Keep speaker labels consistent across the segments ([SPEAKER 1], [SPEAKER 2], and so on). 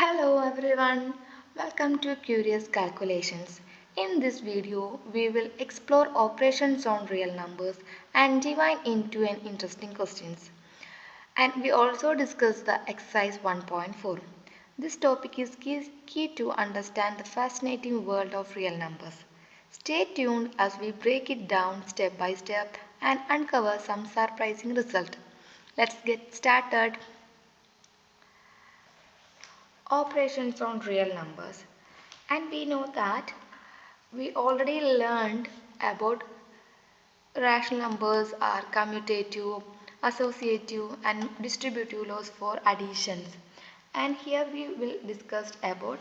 [SPEAKER 1] Hello everyone, welcome to Curious Calculations. In this video, we will explore operations on real numbers and dive into an interesting questions. And we also discuss the exercise 1.4. This topic is key to understand the fascinating world of real numbers. Stay tuned as we break it down step by step and uncover some surprising results. Let's get started. Operations on real numbers, and we know that we already learned about rational numbers are commutative, associative and distributive laws for additions, and here we will discuss about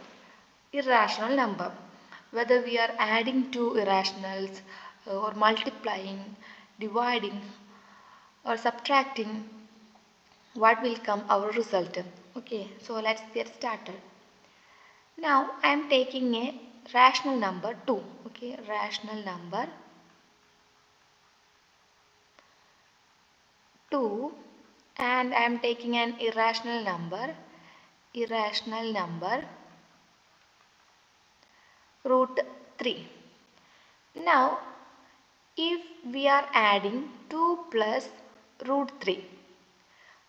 [SPEAKER 1] irrational number, whether we are adding two irrationals or multiplying, dividing or subtracting, what will come our result. Okay, so let's get started. Now I am taking a rational number 2. Okay, rational number 2, and I am taking an irrational number root 3. Now if we are adding 2 plus root 3,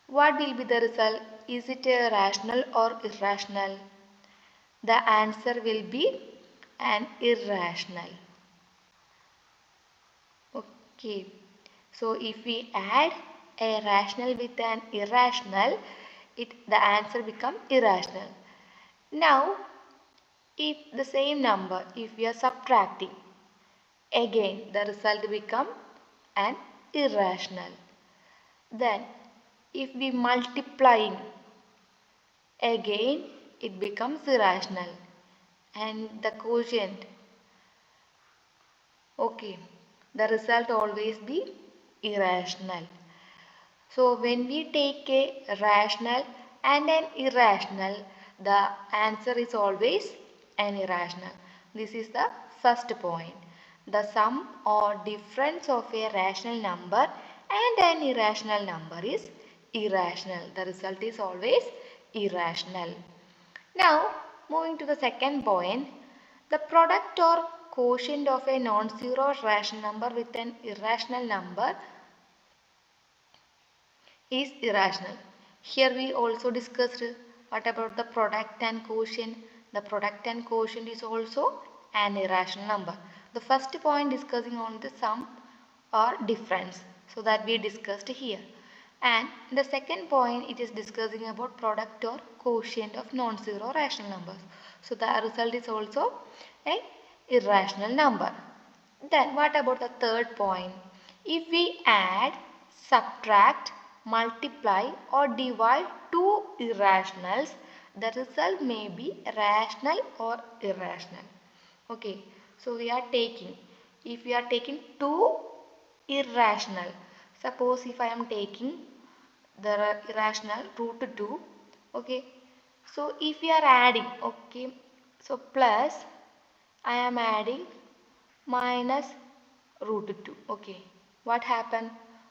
[SPEAKER 1] what will be the result? Is it a rational or irrational? The answer will be an irrational. Okay, so if we add a rational with an irrational, the answer becomes irrational. Now if the same number, if we are subtracting, again the result become an irrational. Then if we multiplying, again it becomes irrational, and the quotient, okay, the result always be irrational. So when we take a rational and an irrational, the answer is always an irrational. This is the first point. The sum or difference of a rational number and an irrational number is irrational. The result is always irrational. Now moving to the second point, the product or quotient of a non-zero rational number with an irrational number is irrational. Here we also discussed what about the product and quotient. The product and quotient is also an irrational number. The first point discussing on the sum or difference, so that we discussed here. And the second point, it is discussing about product or quotient of non-zero rational numbers. So the result is also an irrational number. Then what about the third point? If we add, subtract, multiply or divide two irrationals, the result may be rational or irrational. Okay, so if we are taking two irrational, suppose if I am taking the irrational root 2, okay, so if we are adding, okay, so plus I am adding minus root 2, okay, what happened?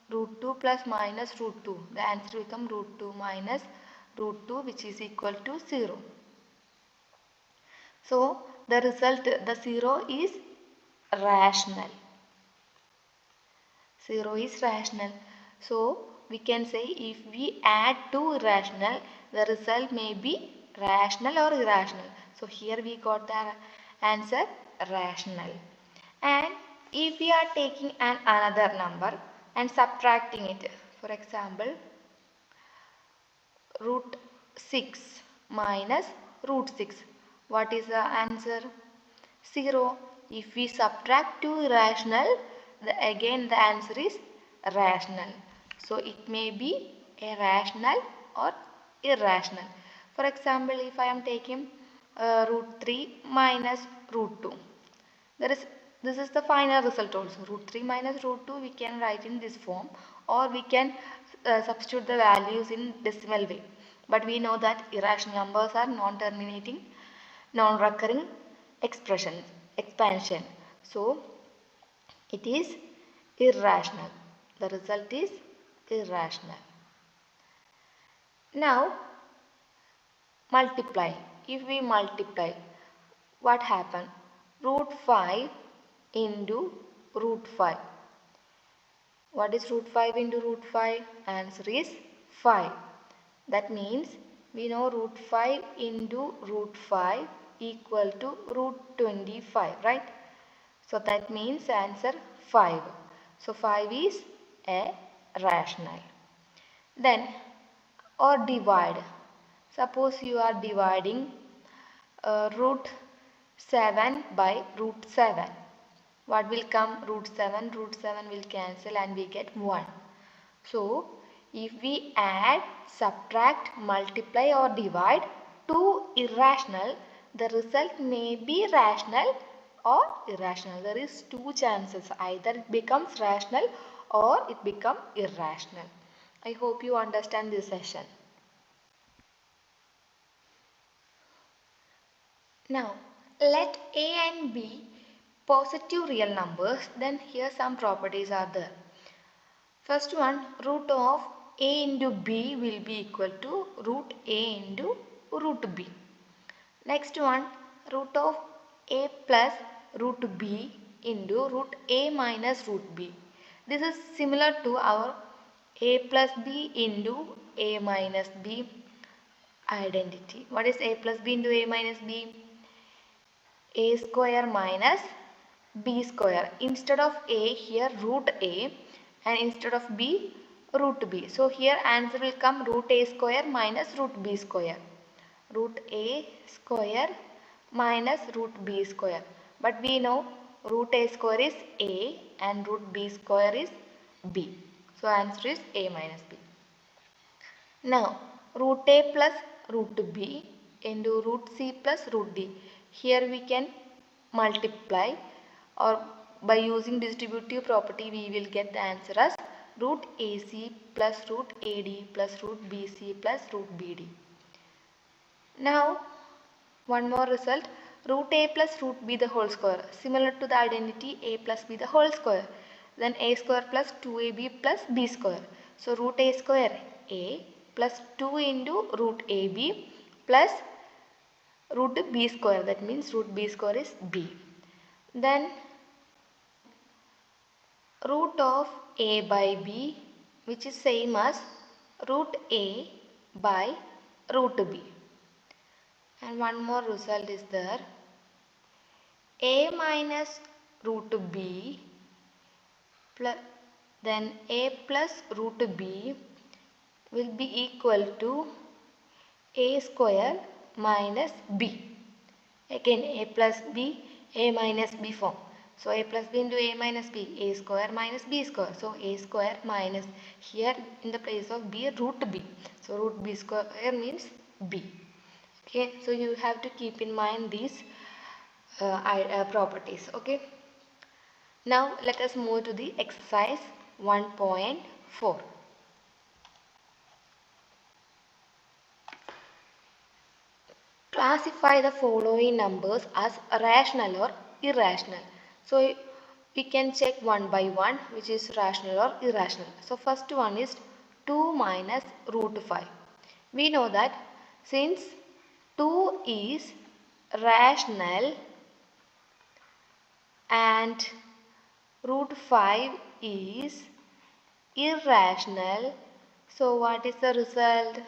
[SPEAKER 1] Root 2 plus minus root 2, the answer become root 2 minus root 2, which is equal to 0. So the result, the 0 is rational. 0 is rational. So we can say if we add two irrational, the result may be rational or irrational. So here we got the answer rational. And if we are taking another number and subtracting it, for example, root 6 minus root 6, what is the answer? 0. If we subtract two irrational, again the answer is rational. So it may be a rational or irrational. For example, if I am taking root 3 minus root 2, this is the final result also. Root 3 minus root 2 we can write in this form, or we can substitute the values in decimal way. But we know that irrational numbers are non-terminating, non-recurring expansion. So it is irrational. The result is irrational. Now multiply. if we multiply, what happen? Root 5 into root 5. What is root 5 into root 5? Answer is 5. That means we know root 5 into root 5 equal to root 25, right? So that means answer 5. So 5 is a rational. Then, or divide. Suppose you are dividing root 7 by root 7. What will come? Root 7. Root 7 will cancel and we get 1. So, if we add, subtract, multiply or divide two irrational, the result may be rational or irrational. There is two chances. Either it becomes rational or it becomes irrational. I hope you understand this session. Now, let A and B positive real numbers. Then here some properties are there. First one, root of A into B will be equal to root A into root B. Next one, root of A plus root B into root A minus root B. This is similar to our A plus B into A minus B identity. What is A plus B into A minus B? A square minus B square. Instead of A, here root A, and instead of B, root B. So here answer will come root A square minus root B square. Root A square minus root B square. But we know root A square is A and root B square is B. So answer is A minus B. Now root A plus root B into root C plus root D. Here we can multiply, or by using distributive property we will get the answer as root AC plus root AD plus root BC plus root BD. Now one more result, root A plus root B the whole square, similar to the identity A plus B the whole square. Then A square plus 2AB plus B square. So root A square A plus 2 into root AB plus root B square, that means root B square is B. Then root of A by B, which is same as root A by root B. And one more result is there, A minus root B plus then A plus root B will be equal to A square minus B. Again A plus B, A minus B form. So A plus B into A minus B, A square minus B square. So A square minus, here in the place of B, root B. So root B square means B. Okay, so you have to keep in mind these properties. Okay. Now let us move to the exercise 1.4. Classify the following numbers as rational or irrational. So we can check one by one which is rational or irrational. So first one is 2 minus root 5. We know that since 2 is rational and root 5 is irrational, so what is the result?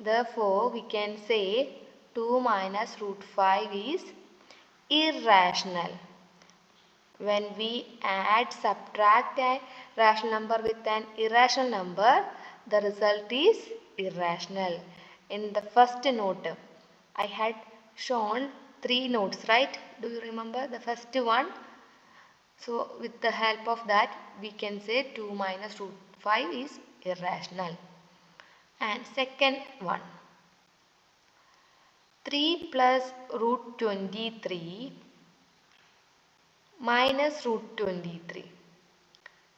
[SPEAKER 1] Therefore, we can say 2 minus root 5 is irrational. When we add, subtract a rational number with an irrational number, the result is irrational. In the first note, I had shown 3 notes, right? Do you remember the first one? So, with the help of that, we can say 2 minus root 5 is irrational. And second one, 3 plus root 23 minus root 23,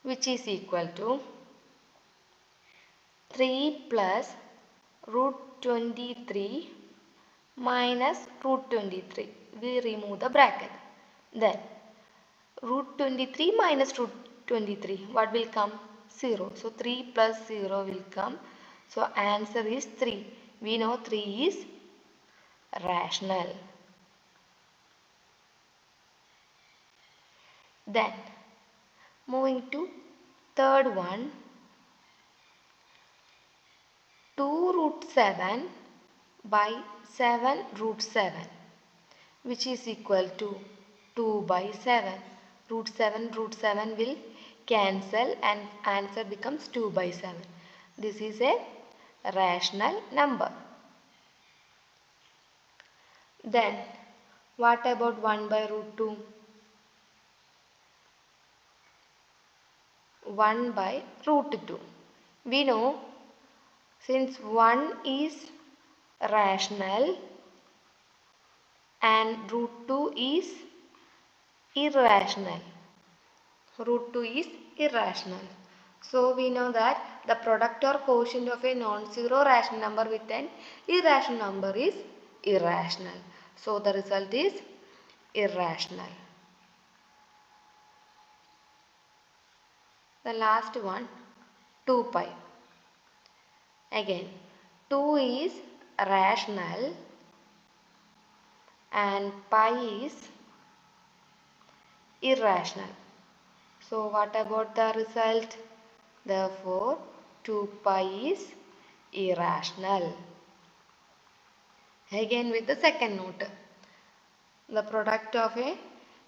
[SPEAKER 1] which is equal to 3 plus root 23 minus root 23. We remove the bracket. Then root 23 minus root 23, what will come? 0. So 3 plus 0 will come. So answer is 3. We know 3 is rational. Then moving to third one, 2 root 7 by 7 root 7, which is equal to 2 by 7. Root 7 will cancel and answer becomes 2 by 7. This is a rational number. Then what about 1 by root 2? 1 by root 2. We know since 1 is rational and root 2 is irrational. Root 2 is irrational. So we know that the product or quotient of a non-zero rational number with an irrational number is irrational. So the result is irrational. The last one, 2 pi. Again, 2 is rational and pi is irrational. So what about the result? Therefore, 2 pi is irrational. Again with the second note. The product of a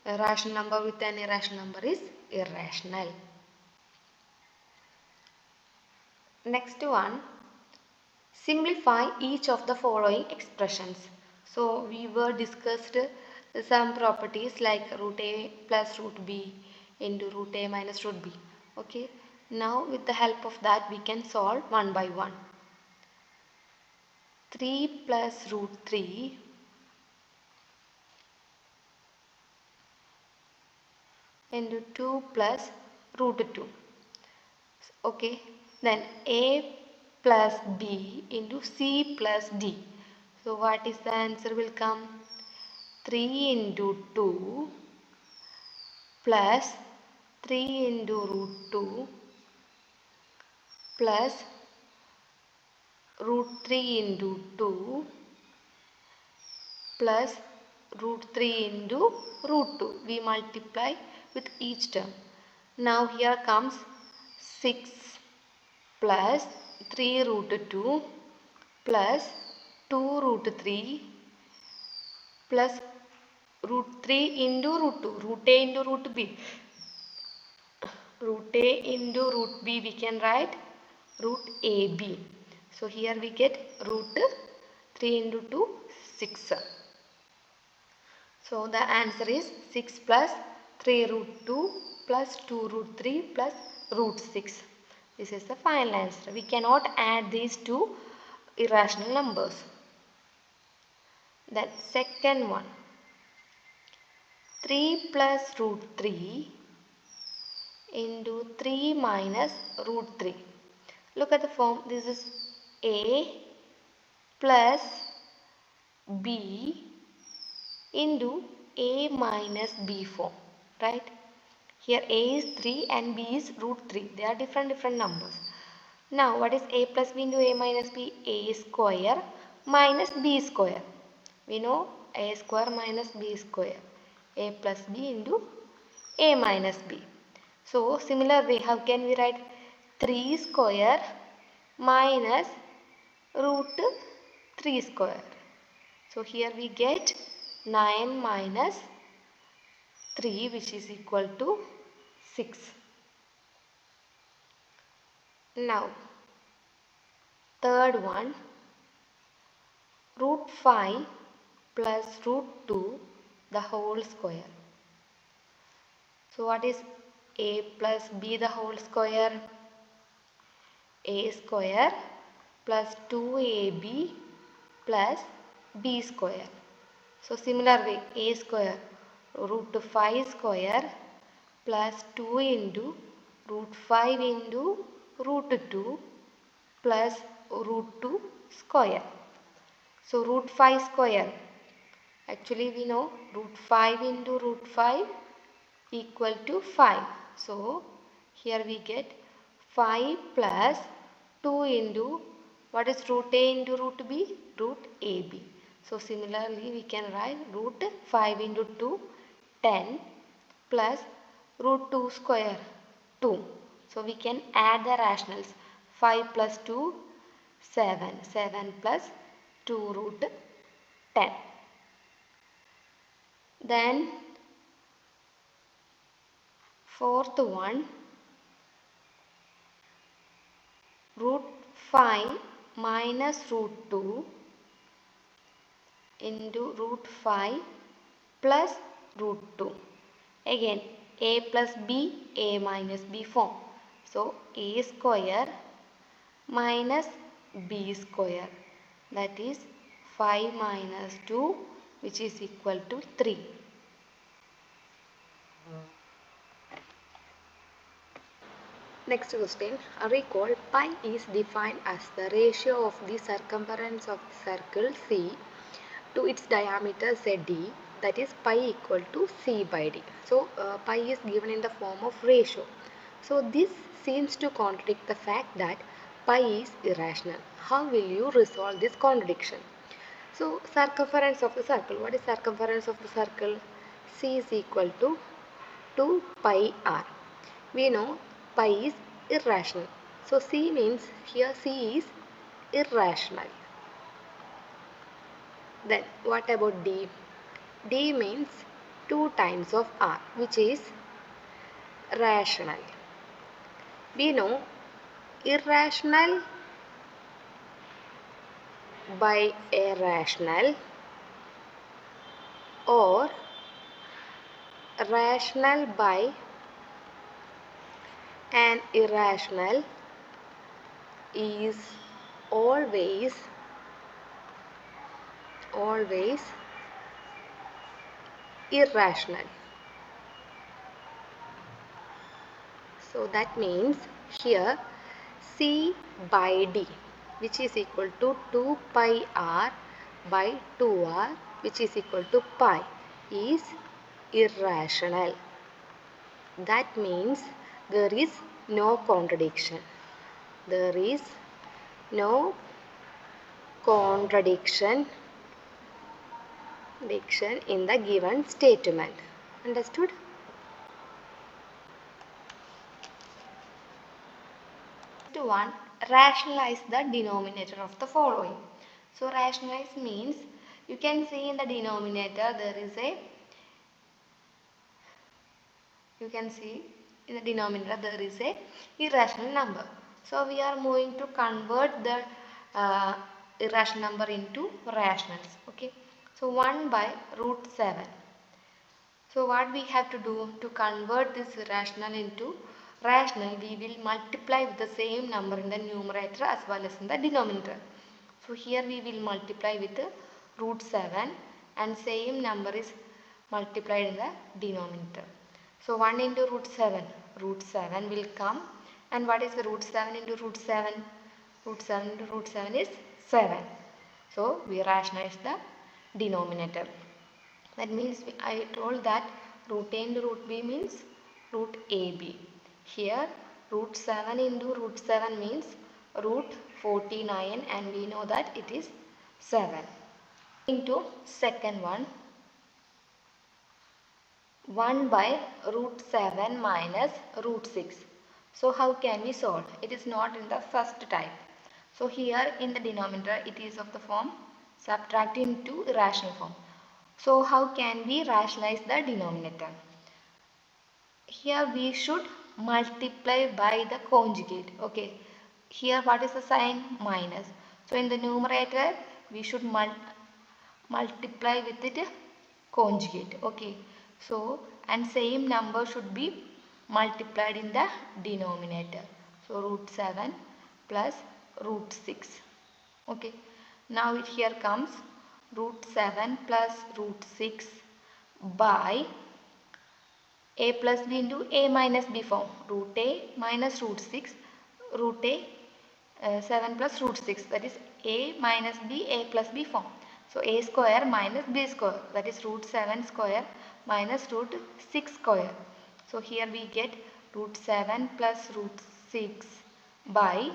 [SPEAKER 1] rational number with an irrational number is irrational. Next one, simplify each of the following expressions. So we were discussed some properties like root a plus root b into root a minus root b. Okay. Now with the help of that we can solve one by one. 3 plus root 3 into 2 plus root 2. Okay. Then a plus b into c plus d. So what is the answer will come? 3 into 2 plus 3 into root 2 plus root 3 into 2 plus root 3 into root 2. We multiply with each term. Now here comes 6 plus 3 root 2 plus 2 root 3 plus root 3 into root 2. Root a into root b. Root a into root b we can write root ab. So here we get root 3 into 2, 6. So the answer is 6 plus 3 root 2 plus 2 root 3 plus root 6. This is the final answer. We cannot add these two irrational numbers. Then second one, 3 plus root 3 into 3 minus root 3. Look at the form. This is a plus b into a minus b form, right? Here a is 3 and b is root 3. They are different numbers. Now what is a plus b into a minus b? A square minus b square. We know a square minus b square. A plus b into a minus b. So similar way, how can we write 3 square minus root 3 square? So here we get 9 minus 3 which is equal to 6. Now third one, root 5 plus root 2 the whole square. So what is a plus b the whole square? A square plus 2ab plus b square. So similar way, a square root 5 square plus 2 into root 5 into root 2 plus root 2 square. So root 5 square, actually we know root 5 into root 5 equal to 5. So here we get 5 plus 2 into, what is root a into root b? Root ab. So similarly we can write root 5 into 2 10 plus root 2 square 2. So we can add the rationals. 5 plus 2 7. 7 plus 2 root 10. Then fourth one, root 5 minus root 2 into root 5 plus root 2. Again a plus b, a minus b form. So a square minus b square, that is 5 minus 2, which is equal to 3. Next question. Recall pi is defined as the ratio of the circumference of the circle C to its diameter ZD, that is pi equal to C by D. So pi is given in the form of ratio. So this seems to contradict the fact that pi is irrational. How will you resolve this contradiction? So circumference of the circle. What is circumference of the circle? C is equal to 2 pi r. We know pi is irrational. So C means here C is irrational. Then what about D? D means 2 times of r, which is rational. We know irrational by a rational or rational by an irrational is always irrational. So that means here C by D, which is equal to 2 pi r by 2r, which is equal to pi, is irrational. That means there is no contradiction. There is no contradiction in the given statement. Understood? Next one, rationalize the denominator of the following. So rationalize means you can see in the denominator there is a irrational number. So we are moving to convert the irrational number into rationals. Okay. So 1 by root 7. So what we have to do to convert this rational into rational, we will multiply with the same number in the numerator as well as in the denominator. So here we will multiply with root 7 and same number is multiplied in the denominator. So 1 into root 7 will come, and what is the root 7 into root 7? Root 7 into root 7 is 7. So we rationalize the denominator. That means I told that root a into root b means root ab. Here root 7 into root 7 means root 49, and we know that it is 7. Into second one, 1 by root 7 minus root 6. So how can we solve? It is not in the first type. So here in the denominator it is of the form subtract into irrational form. So how can we rationalize the denominator? Here we should multiply by the conjugate. Okay. Here what is the sign? Minus. So in the numerator we should multiply with it conjugate. Okay. So and same number should be multiplied in the denominator. So root 7 plus root 6. Okay. Now it here comes root 7 plus root 6 by a plus b into a minus b form. Root a minus root 6, root a 7 plus root 6, that is a minus b, a plus b form. So a square minus b square, that is root 7 square minus root 6 square. So here we get root 7 plus root 6 by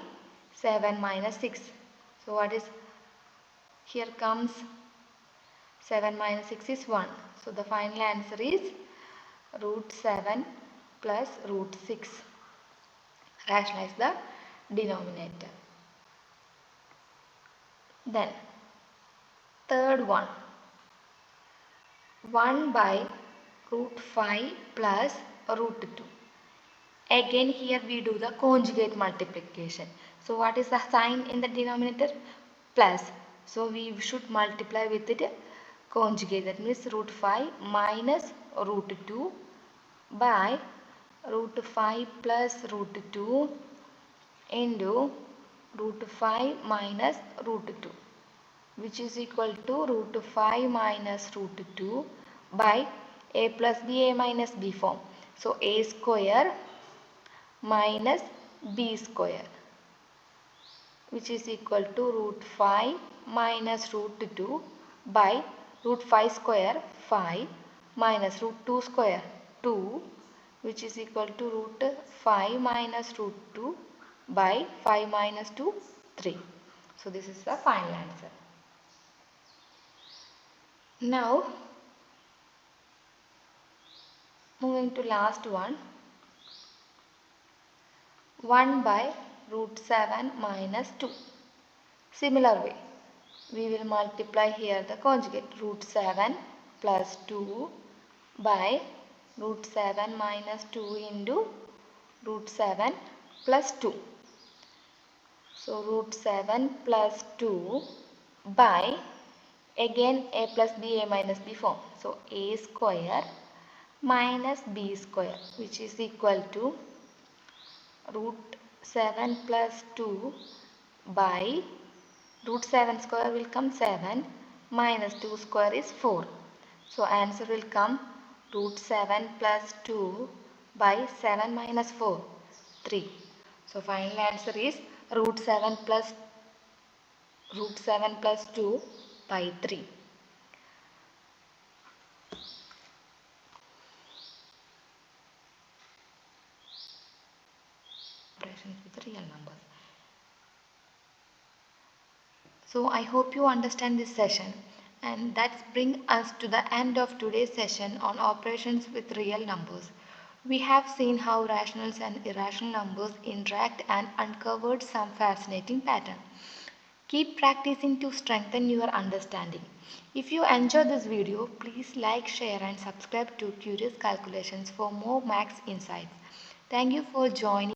[SPEAKER 1] 7 minus 6. So what is, here comes 7 minus 6 is 1. So the final answer is root 7 plus root 6. Rationalize the denominator. Then third one, 1 by root 5 plus root 2. Again here we do the conjugate multiplication. So what is the sign in the denominator? Plus. So we should multiply with it conjugate. That means root 5 minus root 2 by root 5 plus root 2 into root 5 minus root 2, which is equal to root 5 minus root 2 by a plus b, a minus b form. So a square minus b square, which is equal to root 5 minus root 2 by root 5 square 5 minus root 2 square 2, which is equal to root 5 minus root 2 by 5 minus 2 3. So this is the final answer. Now moving to last one, 1 by root 7 minus 2. Similar way, we will multiply here the conjugate, root 7 plus 2 by root 7 minus 2 into root 7 plus 2. So root 7 plus 2 by again a plus b, a minus b form. So a square minus b square, which is equal to root 7 plus 2 by root 7 square will come 7 minus 2 square is 4. So answer will come root 7 plus 2 by 7 minus 4, 3. So final answer is root 7 plus 2 by 3. Operations with real numbers. So I hope you understand this session, and that's bring us to the end of today's session on operations with real numbers. We have seen how rationals and irrational numbers interact and uncovered some fascinating patterns. Keep practicing to strengthen your understanding. If you enjoyed this video, please like, share and subscribe to Curious Calculations for more maths insights. Thank you for joining.